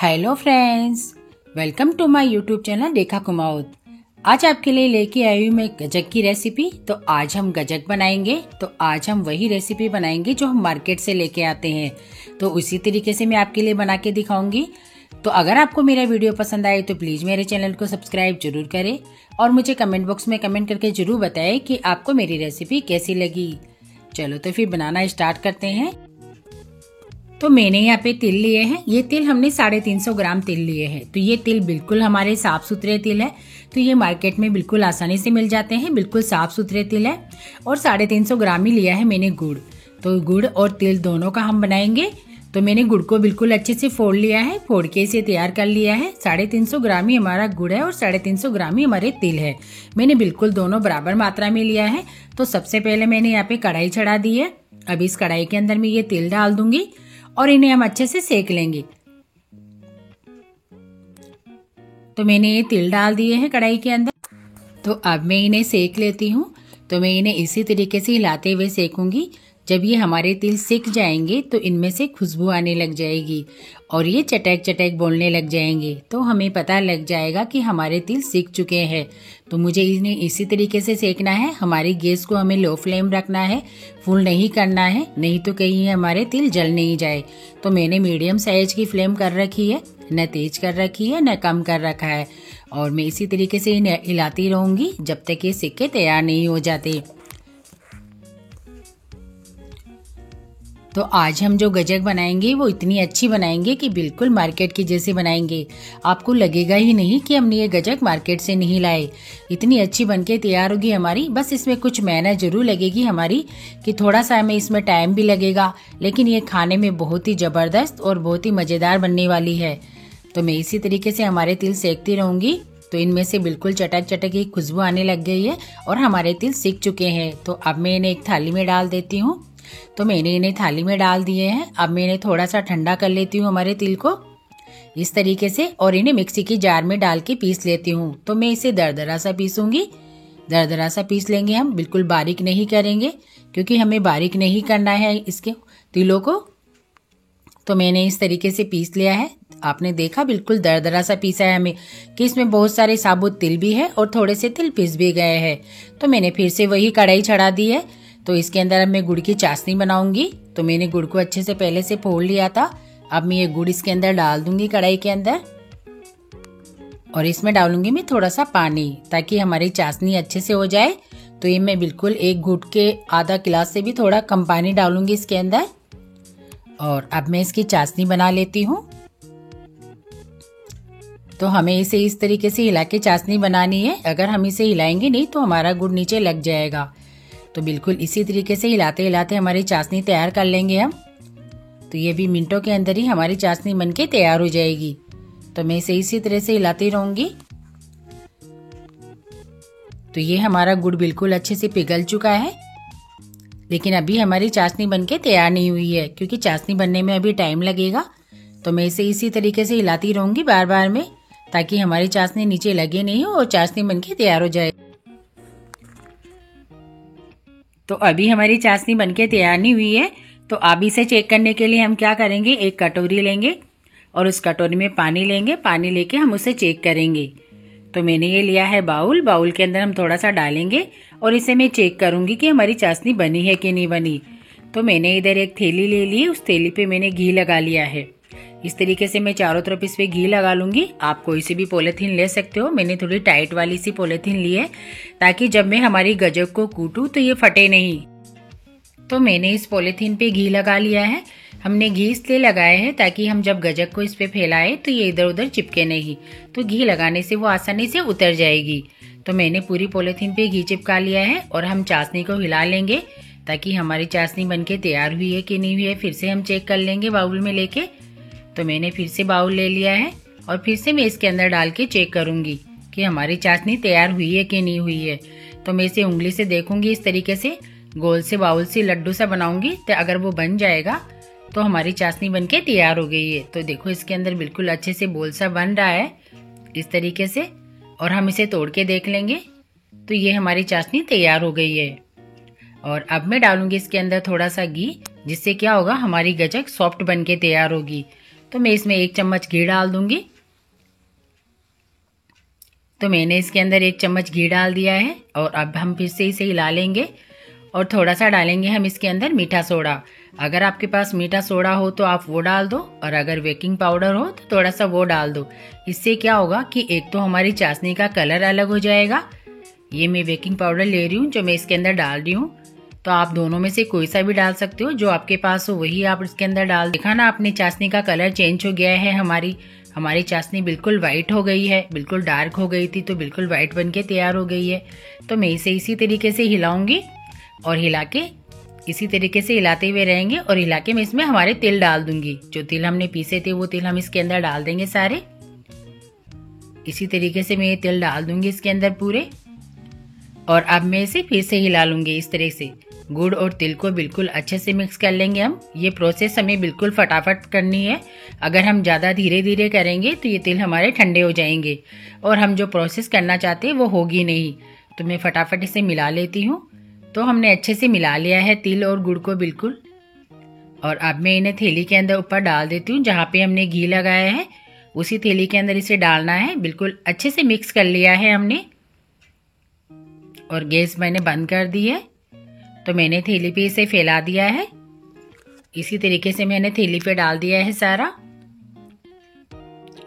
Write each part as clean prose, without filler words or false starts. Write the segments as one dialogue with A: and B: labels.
A: Hello friends, welcome to my YouTube channel Rekha कुमाऊद। आज आपके लिए लेके आई हूँ मैं गजक की रेसिपी। तो आज हम गजक बनाएंगे। तो आज हम वही रेसिपी बनाएंगे जो हम मार्केट से लेके आते हैं। तो उसी तरीके से मैं आपके लिए बना के दिखाऊंगी। तो अगर आपको मेरा वीडियो पसंद आए तो प्लीज़ मेरे चैनल को सब्सक्राइब जरूर करें और मुझे कमेंट बॉक्स में कमेंट करके जरूर बताएं कि आपको मेरी रेसिपी कैसी लगी। चलो तो फिर बनाना स्टार्ट करते हैं। तो मैंने यहाँ पे तिल लिए हैं। ये तिल हमने 350 ग्राम तिल लिए हैं। तो ये तिल बिल्कुल हमारे साफ सुथरे तिल है। तो ये मार्केट में बिल्कुल आसानी से मिल जाते हैं। बिल्कुल साफ सुथरे तिल है। और 350 ग्राम ही लिया है मैंने गुड़। तो गुड़ और तिल दोनों का हम बनाएंगे। तो मैंने गुड़ को बिल्कुल अच्छे से फोड़ लिया है, फोड़ के इसे तैयार कर लिया है। 350 ग्राम ही हमारा गुड़ है और 350 ग्राम ही हमारे तिल है। मैंने बिल्कुल दोनों बराबर मात्रा में लिया है। तो सबसे पहले मैंने यहाँ पे कढ़ाई चढ़ा दी है। अब इस कढ़ाई के अंदर मैं ये तिल डाल दूंगी और इन्हें हम अच्छे से सेक लेंगे। तो मैंने ये तिल डाल दिए हैं कढ़ाई के अंदर। तो अब मैं इन्हें सेक लेती हूँ। तो मैं इन्हें इसी तरीके से हिलाते हुए सेकूंगी। जब ये हमारे तिल सिक जाएंगे तो इनमें से खुशबू आने लग जाएगी और ये चटक चटक बोलने लग जाएंगे। तो हमें पता लग जाएगा कि हमारे तिल सिक चुके हैं। तो मुझे इन्हें इसी तरीके से सेकना है। हमारी गैस को हमें लो फ्लेम रखना है, फुल नहीं करना है, नहीं तो कहीं हमारे तिल जल नहीं जाए। तो मैंने मीडियम साइज की फ्लेम कर रखी है, न तेज कर रखी है न कम कर रखा है। और मैं इसी तरीके से इन्हें हिलाती रहूंगी जब तक ये सिक्के तैयार नहीं हो जाते। तो आज हम जो गजक बनाएंगे वो इतनी अच्छी बनाएंगे कि बिल्कुल मार्केट की जैसे बनाएंगे। आपको लगेगा ही नहीं कि हमने ये गजक मार्केट से नहीं लाए। इतनी अच्छी बनके तैयार होगी हमारी। बस इसमें कुछ मेहनत जरूर लगेगी हमारी कि थोड़ा सा हमें इसमें टाइम भी लगेगा, लेकिन ये खाने में बहुत ही जबरदस्त और बहुत ही मजेदार बनने वाली है। तो मैं इसी तरीके से हमारे तिल सेकती रहूंगी। तो इनमें से बिल्कुल चटक चटक की खुशबू आने लग गई है और हमारे तिल सिक चुके हैं। तो अब मैं इन्हें एक थाली में डाल देती हूँ। तो मैंने इन्हें थाली में डाल दिए हैं। अब मैं इन्हें थोड़ा सा ठंडा कर लेती हूँ हमारे तिल को इस तरीके से, और इन्हें मिक्सी की जार में डाल के पीस लेती हूँ। तो मैं इसे दरदरा सा पीसूंगी। दरदरा सा पीस लेंगे हम, बिल्कुल बारीक नहीं करेंगे क्योंकि हमें बारीक नहीं करना है इसके तिलों को। तो मैंने इस तरीके से पीस लिया है। आपने देखा बिल्कुल दरदरा सा पीसा है हमें कि इसमें बहुत सारे साबुत तिल भी है और थोड़े से तिल पिस भी गए हैं। तो मैंने फिर से वही कढ़ाई चढ़ा दी है। तो इसके अंदर अब मैं गुड़ की चाशनी बनाऊंगी। तो मैंने गुड़ को अच्छे से पहले से फोड़ लिया था। अब मैं ये गुड़ इसके अंदर डाल दूंगी कढ़ाई के अंदर, और इसमें डालूंगी मैं थोड़ा सा पानी ताकि हमारी चाशनी अच्छे से हो जाए। तो ये मैं बिल्कुल एक घुट के आधा गिलास से भी थोड़ा कम पानी डालूंगी इसके अंदर। और अब मैं इसकी चाशनी बना लेती हूँ। तो हमें इसे इस तरीके से हिला के चाशनी बनानी है। अगर हम इसे हिलाएंगे नहीं तो हमारा गुड़ नीचे लग जाएगा। तो बिल्कुल इसी तरीके से हिलाते हिलाते हमारी चाशनी तैयार कर लेंगे हम। तो ये भी मिनटों के अंदर ही हमारी चाशनी बनके तैयार हो जाएगी। तो मैं इसे इसी तरह से हिलाती रहूंगी। तो ये हमारा गुड़ बिल्कुल अच्छे से पिघल चुका है, लेकिन अभी हमारी चाशनी बनके तैयार नहीं हुई है क्योंकि चाशनी बनने में अभी टाइम लगेगा। तो मैं इसे इसी तरीके से हिलाती रहूंगी बार बार में, ताकि हमारी चाशनी नीचे लगे नहीं और चाशनी बनके तैयार हो जाए। तो अभी हमारी चाशनी बनके तैयार नहीं हुई है। तो अब इसे चेक करने के लिए हम क्या करेंगे, एक कटोरी लेंगे और उस कटोरी में पानी लेंगे। पानी लेके हम उसे चेक करेंगे। तो मैंने ये लिया है बाउल। बाउल के अंदर हम थोड़ा सा डालेंगे और इसे मैं चेक करूंगी कि हमारी चाशनी बनी है कि नहीं बनी। तो मैंने इधर एक थैली ले ली, उस थैली पे मैंने घी लगा लिया है। इस तरीके से मैं चारों तरफ इस पे घी लगा लूंगी। आप कोई सी भी पॉलीथीन ले सकते हो। मैंने थोड़ी टाइट वाली सी पॉलीथीन ली है ताकि जब मैं हमारी गजक को कूटूं तो ये फटे नहीं। तो मैंने इस पॉलीथीन पे घी लगा लिया है। हमने घी इसलिए लगाया है ताकि हम जब गजक को इस पे फैलाए तो ये इधर उधर चिपके नहीं। तो घी लगाने से वो आसानी से उतर जाएगी। तो मैंने पूरी पॉलीथीन पे घी चिपका लिया है और हम चाशनी को हिला लेंगे ताकि हमारी चाशनी बनके तैयार हुई है कि नहीं हुई है फिर से हम चेक कर लेंगे बाउल में लेके। तो मैंने फिर से बाउल ले लिया है और फिर से मैं इसके अंदर डाल के चेक करूंगी कि हमारी चाशनी तैयार हुई है कि नहीं हुई है। तो मैं इसे उंगली से देखूंगी, इस तरीके से गोल से बाउल से लड्डू सा बनाऊंगी। तो अगर वो बन जाएगा तो हमारी चाशनी बनके तैयार हो गई है। तो देखो इसके अंदर बिल्कुल अच्छे से बोल सा बन रहा है इस तरीके से, और हम इसे तोड़ के देख लेंगे। तो ये हमारी चाशनी तैयार हो गई है। और अब मैं डालूंगी इसके अंदर थोड़ा सा घी, जिससे क्या होगा, हमारी गजक सॉफ्ट बनके तैयार होगी। तो मैं इसमें 1 चम्मच घी डाल दूंगी। तो मैंने इसके अंदर 1 चम्मच घी डाल दिया है और अब हम फिर से इसे हिला लेंगे और थोड़ा सा डालेंगे हम इसके अंदर मीठा सोडा। अगर आपके पास मीठा सोडा हो तो आप वो डाल दो और अगर बेकिंग पाउडर हो तो थोड़ा सा वो डाल दो। इससे क्या होगा कि एक तो हमारी चाशनी का कलर अलग हो जाएगा। ये मैं बेकिंग पाउडर ले रही हूँ जो मैं इसके अंदर डाल रही हूँ। तो आप दोनों में से कोई सा भी डाल सकते हो, जो आपके पास हो वही आप इसके अंदर डाल। देखा ना आपने, चाशनी का कलर चेंज हो गया है। हमारी चाशनी बिल्कुल वाइट हो गई है, बिल्कुल डार्क हो गई थी तो बिल्कुल वाइट बन के तैयार हो गई है। तो मैं इसे इसी तरीके से हिलाऊंगी और हिला के इसी तरीके से हिलाते हुए रहेंगे और हिला के मैं इसमें हमारे तिल डाल दूंगी। जो तिल हमने पीसे थे वो तिल हम इसके अंदर डाल देंगे सारे। इसी तरीके से मैं ये तिल डाल दूंगी इसके अंदर पूरे और अब मैं इसे फिर से हिला लूंगी इस तरह से। गुड़ और तिल को बिल्कुल अच्छे से मिक्स कर लेंगे हम। ये प्रोसेस हमें बिल्कुल फटाफट करनी है। अगर हम ज़्यादा धीरे धीरे करेंगे तो ये तिल हमारे ठंडे हो जाएंगे और हम जो प्रोसेस करना चाहते हैं वो होगी नहीं। तो मैं फटाफट इसे मिला लेती हूँ। तो हमने अच्छे से मिला लिया है तिल और गुड़ को बिल्कुल। और अब मैं इन्हें थैली के अंदर ऊपर डाल देती हूँ जहाँ पे हमने घी लगाया है, उसी थैली के अंदर इसे डालना है। बिल्कुल अच्छे से मिक्स कर लिया है हमने और गैस मैंने बंद कर दी है। तो मैंने थैली पे इसे फैला दिया है। इसी तरीके से मैंने थैली पे डाल दिया है सारा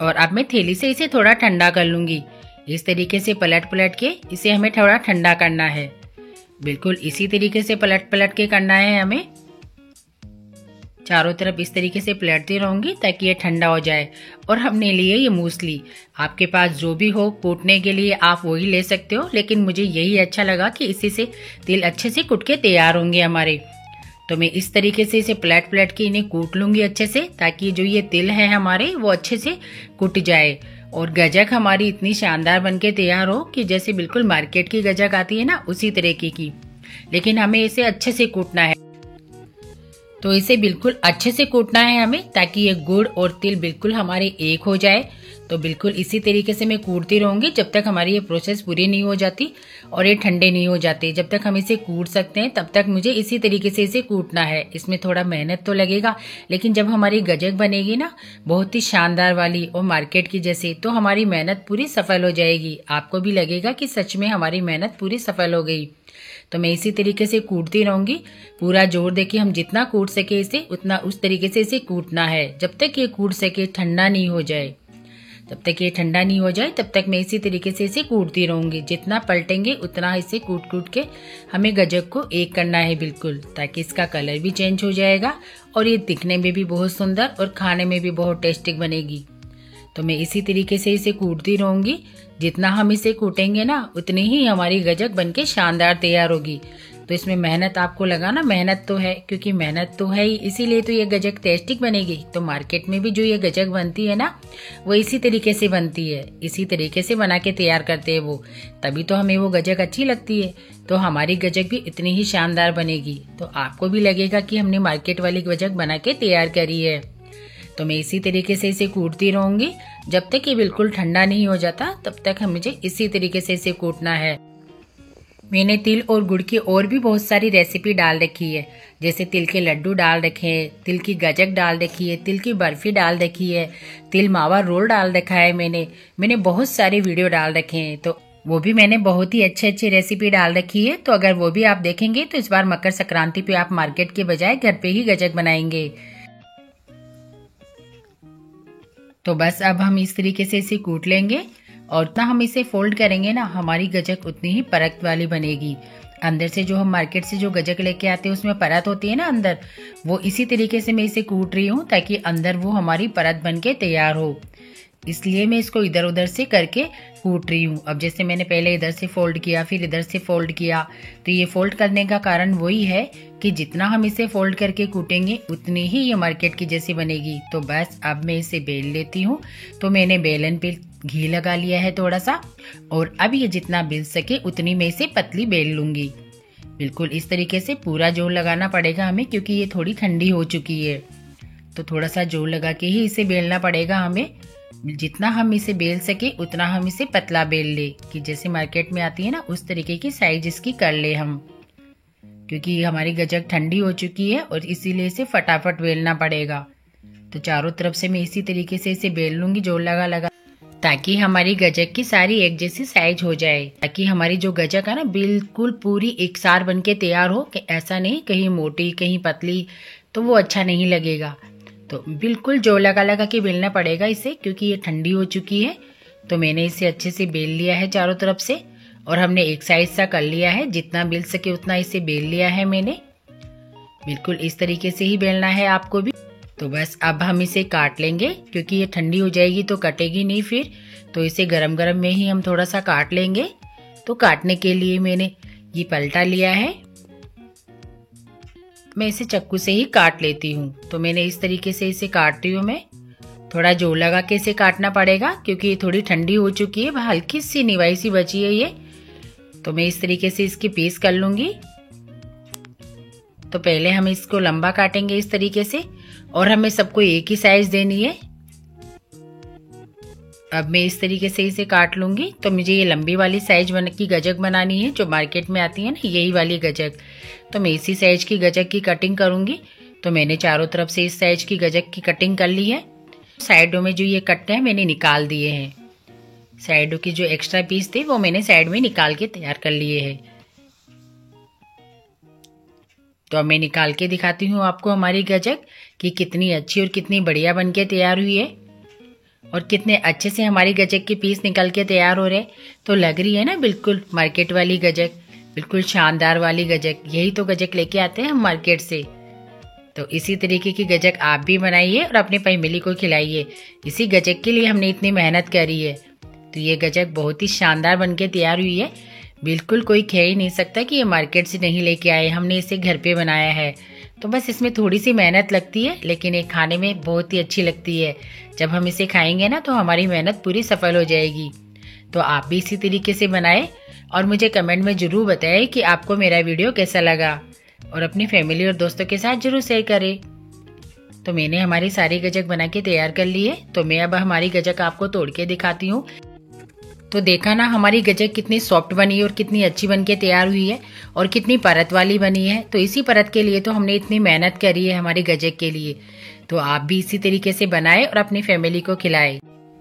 A: और अब मैं थैली से इसे थोड़ा ठंडा कर लूँगी। इस तरीके से पलट पलट के इसे हमें थोड़ा ठंडा करना है। बिल्कुल इसी तरीके से पलट पलट के करना है हमें। चारों तरफ इस तरीके से पलटती रहूंगी ताकि ये ठंडा हो जाए। और हमने लिए ये मूसली। आपके पास जो भी हो कूटने के लिए आप वही ले सकते हो, लेकिन मुझे यही अच्छा लगा कि इसी से तिल अच्छे से कूट के तैयार होंगे हमारे। तो मैं इस तरीके से इसे पलट पलट के इन्हें कूट लूंगी अच्छे से, ताकि जो ये तिल है हमारे वो अच्छे से कूट जाए और गजक हमारी इतनी शानदार बनके तैयार हो कि जैसे बिल्कुल मार्केट की गजक आती है ना, उसी तरीके की। लेकिन हमें इसे अच्छे से कूटना है। तो इसे बिल्कुल अच्छे से कूटना है हमें, ताकि ये गुड़ और तिल बिल्कुल हमारे एक हो जाए। तो बिल्कुल इसी तरीके से मैं कूटती रहूंगी जब तक हमारी ये प्रोसेस पूरी नहीं हो जाती और ये ठंडे नहीं हो जाते। जब तक हम इसे कूट सकते हैं तब तक मुझे इसी तरीके से इसे कूटना है। इसमें थोड़ा मेहनत तो लगेगा, लेकिन जब हमारी गजक बनेगी ना बहुत ही शानदार वाली और मार्केट की जैसे, तो हमारी मेहनत पूरी सफल हो जाएगी। आपको भी लगेगा कि सच में हमारी मेहनत पूरी सफल हो गई। तो मैं इसी तरीके से कूटती रहूंगी। पूरा जोर देके हम जितना कूट सके इसे उतना उस तरीके से इसे कूटना है जब तक ये कूट सके, ठंडा नहीं हो जाए। जब तक ये ठंडा नहीं हो जाए तब तक मैं इसी तरीके से इसे कूटती रहूंगी। जितना पलटेंगे उतना इसे कूट कूट के हमें गजक को एक करना है बिल्कुल, ताकि इसका कलर भी चेंज हो जाएगा और ये दिखने में भी बहुत सुंदर और खाने में भी बहुत टेस्टी बनेगी। तो मैं इसी तरीके से इसे कूटती रहूंगी। जितना हम इसे कूटेंगे ना उतनी ही हमारी गजक बनके शानदार तैयार होगी। तो इसमें मेहनत आपको लगाना, मेहनत तो है, क्योंकि मेहनत तो है ही, इसीलिए तो ये गजक टेस्टी बनेगी। तो मार्केट में भी जो ये गजक बनती है ना वो इसी तरीके से बनती है, इसी तरीके से बना के तैयार करते हैं वो, तभी तो हमें वो गजक अच्छी लगती है। तो हमारी गजक भी इतनी ही शानदार बनेगी। तो आपको भी लगेगा कि हमने मार्केट वाली गजक बना के तैयार करी है। तो मैं इसी तरीके से इसे कूटती रहूंगी जब तक ये बिल्कुल ठंडा नहीं हो जाता, तब तक मुझे इसी तरीके से इसे कूटना है। मैंने तिल और गुड़ की और भी बहुत सारी रेसिपी डाल रखी है, जैसे तिल के लड्डू डाल रखे हैं, तिल की गजक डाल रखी है, तिल की बर्फी डाल रखी है, तिल मावा रोल डाल रखा है। मैंने बहुत सारे वीडियो डाल रखे हैं, तो वो भी मैंने बहुत ही अच्छी रेसिपी डाल रखी है। तो अगर वो भी आप देखेंगे तो इस बार मकर संक्रांति पे आप मार्केट के बजाय घर पे ही गजक बनाएंगे। तो बस अब हम इस तरीके से इसे कूट लेंगे और उतना हम इसे फोल्ड करेंगे ना, हमारी गजक उतनी ही परत वाली बनेगी। अंदर से जो हम मार्केट से जो गजक लेके आते हैं उसमें परत होती है ना अंदर, वो इसी तरीके से मैं इसे कूट रही हूँ ताकि अंदर वो हमारी परत बनके तैयार हो। इसलिए मैं इसको इधर उधर से करके कूट रही हूँ। अब जैसे मैंने पहले इधर से फोल्ड किया फिर इधर से फोल्ड किया, तो ये फोल्ड करने का कारण वही है कि जितना हम इसे फोल्ड करके कूटेंगे उतनी ही ये मार्केट की जैसी बनेगी। तो बस अब मैं इसे बेल लेती हूँ। तो मैंने बेलन पे घी लगा लिया है थोड़ा सा, और अब ये जितना बेल सके उतनी मैं इसे पतली बेल लूंगी। बिल्कुल इस तरीके से पूरा जोर लगाना पड़ेगा हमें, क्योंकि ये थोड़ी ठंडी हो चुकी है। तो थोड़ा सा जोर लगा के ही इसे बेलना पड़ेगा हमें। जितना हम इसे बेल सके उतना हम इसे पतला बेल ले, कि जैसे मार्केट में आती है ना उस तरीके की साइज इसकी कर ले हम, क्योंकि हमारी गजक ठंडी हो चुकी है और इसीलिए इसे फटाफट बेलना पड़ेगा। तो चारों तरफ से मैं इसी तरीके से इसे बेल लूंगी जोर लगा लगा, ताकि हमारी गजक की सारी एक जैसी साइज हो जाए, ताकि हमारी जो गजक है ना बिल्कुल पूरी एक सार बन के तैयार हो। कि ऐसा नहीं कहीं मोटी कहीं पतली, तो वो अच्छा नहीं लगेगा। तो बिल्कुल जोर लगा लगा के बेलना पड़ेगा इसे, क्योंकि ये ठंडी हो चुकी है। तो मैंने इसे अच्छे से बेल लिया है चारों तरफ से, और हमने एक साइज सा कर लिया है। जितना बेल सके उतना इसे बेल लिया है मैंने। बिल्कुल इस तरीके से ही बेलना है आपको भी। तो बस अब हम इसे काट लेंगे, क्योंकि ये ठंडी हो जाएगी तो कटेगी नहीं फिर। तो इसे गरम गरम में ही हम थोड़ा सा काट लेंगे। तो काटने के लिए मैंने ये पलटा लिया है। मैं इसे चाकू से ही काट लेती हूँ। तो मैंने इस तरीके से इसे काटती हूँ मैं। थोड़ा जोर लगा के इसे काटना पड़ेगा, क्योंकि ये थोड़ी ठंडी हो चुकी है, हल्की सी निवाई सी बची है ये। तो मैं इस तरीके से इसकी पीस कर लूँगी। तो पहले हम इसको लंबा काटेंगे इस तरीके से, और हमें सबको एक ही साइज देनी है। अब मैं इस तरीके से इसे काट लूँगी। तो मुझे ये लंबी वाली साइज की गजक बनानी है, जो मार्केट में आती है ना, यही वाली गजक। तो मैं इसी साइज की गजक की कटिंग करूँगी। तो मैंने चारों तरफ से इस साइज की गजक की कटिंग कर ली है। साइडों में जो ये कट्टे हैं मैंने निकाल दिए हैं। साइडों की जो एक्स्ट्रा पीस थे वो मैंने साइड में निकाल के तैयार कर लिए हैं। तो अब मैं निकाल के दिखाती हूँ आपको हमारी गजक कि कितनी अच्छी और कितनी बढ़िया बन के तैयार हुई है, और कितने अच्छे से हमारी गजक के पीस निकल के तैयार हो रहे। तो लग रही है ना बिल्कुल मार्केट वाली गजक, बिल्कुल शानदार वाली गजक। यही तो गजक लेके आते हैं हम मार्केट से। तो इसी तरीके की गजक आप भी बनाइए और अपने फैमिली को खिलाइए। इसी गजक के लिए हमने इतनी मेहनत करी है। तो ये गजक बहुत ही शानदार बन के तैयार हुई है। बिल्कुल कोई कह ही नहीं सकता कि ये मार्केट से नहीं लेके आए, हमने इसे घर पे बनाया है। तो बस इसमें थोड़ी सी मेहनत लगती है, लेकिन ये खाने में बहुत ही अच्छी लगती है। जब हम इसे खाएंगे ना तो हमारी मेहनत पूरी सफल हो जाएगी। तो आप भी इसी तरीके से बनाएं और मुझे कमेंट में ज़रूर बताएं कि आपको मेरा वीडियो कैसा लगा, और अपनी फैमिली और दोस्तों के साथ जरूर शेयर करें। तो मैंने हमारी सारी गजक बना के तैयार कर ली है। तो मैं अब हमारी गजक आपको तोड़ के दिखाती हूँ। तो देखा ना हमारी गजक कितनी सॉफ्ट बनी है और कितनी अच्छी बन के तैयार हुई है, और कितनी परत वाली बनी है। तो इसी परत के लिए तो हमने इतनी मेहनत करी है हमारी गजक के लिए। तो आप भी इसी तरीके से बनाएं और अपनी फैमिली को खिलाएं।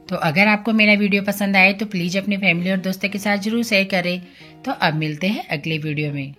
A: तो अगर आपको मेरा वीडियो पसंद आए तो प्लीज़ अपनी फैमिली और दोस्तों के साथ जरूर शेयर करें। तो अब मिलते हैं अगले वीडियो में।